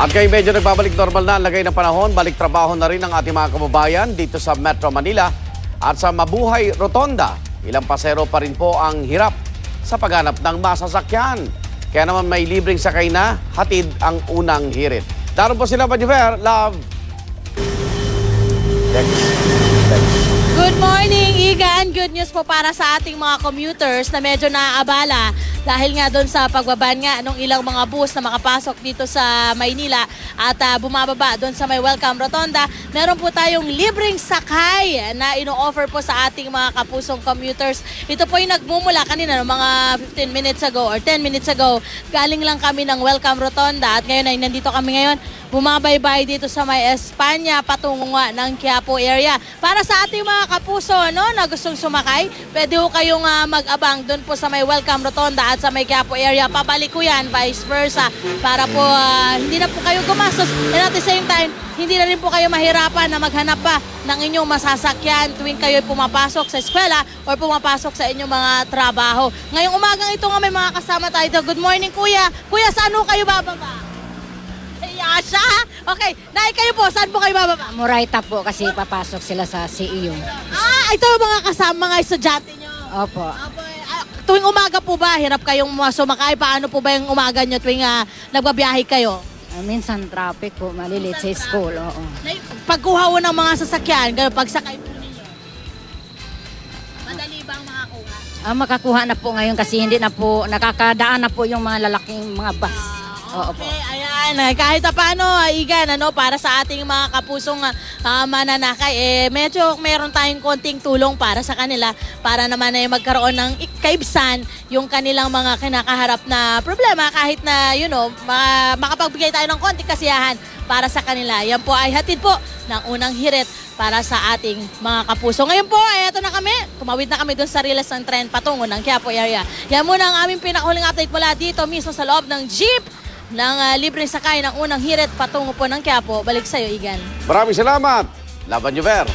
At kayo medyo nagbabalik normal na ang lagay ng panahon, balik trabaho na rin ang ating mga kababayan dito sa Metro Manila at sa Mabuhay Rotonda. Ilang pasero pa rin po ang hirap sa paghanap ng masasakyan. Kaya naman may libreng sakay na hatid ang unang hirit. Daron po sila, Majuver, love. Good morning, Igan. Good news po para sa ating mga commuters na medyo naaabala dahil nga doon sa pagbaban nga nung ilang mga bus na makapasok dito sa Maynila at bumababa doon sa may Welcome Rotonda. Meron po tayong libreng sakay na ino-offer po sa ating mga kapusong commuters. Ito po yung nagmumula kanina no, mga 15 minutes ago or 10 minutes ago. Galing lang kami ng Welcome Rotonda at ngayon ay nandito kami ngayon. Bumabaybay dito sa may Espanya patungo nga ng Quiapo area. Para sa ating mga kapuso no, na gustong sumakay, pwede ho kayong mag-abang doon po sa may Welcome Rotonda at sa may Quiapo area. Pabalik ko yan, vice versa, para po hindi na po kayo gumastos. And at the same time, hindi na rin po kayo mahirapan na maghanap pa ng inyong masasakyan tuwing kayo pumapasok sa eskwela or pumapasok sa inyong mga trabaho. Ngayong umagang ito nga may mga kasama tayo. Good morning, Kuya. Kuya, saan ho kayo bababa? Asya? Okay, Nay, kayo po, saan po kayo bababa? Moraita po kasi papasok sila sa CEU. Ito yung mga kasama, mga estudyante nyo. Opo. Tuwing umaga po ba, hirap kayong sumakay? Paano po ba yung umaga nyo tuwing nagbabiyahe kayo? Minsan traffic po, malilit sa school. Oo. Pagkuha po ng mga sasakyan, pagsakay po ninyo, madali ba ang makakuha? Makakuha na po ngayon kasi hindi na po, nakakadaan na po yung mga lalaking mga bus. Oo po. Okay, ayan. Kahit paano, Igan, para sa ating mga kapusong mananakay, medyo meron tayong konting tulong para sa kanila para naman ay magkaroon ng kaibsan yung kanilang mga kinakaharap na problema kahit na, makapagbigay tayo ng konting kasiyahan para sa kanila. Yan po ay hatid po ng unang hirit para sa ating mga kapuso. Ngayon po, eto na kami. Tumawid na kami doon sa riles ng tren patungo ng Quiapo area. Yan muna ang aming pinakahuling update mula dito mismo sa loob ng jeep ng libreng sakay ng unang hirit patungo po ng Quiapo. Balik sa'yo, Igan. Maraming salamat, Laban Juver.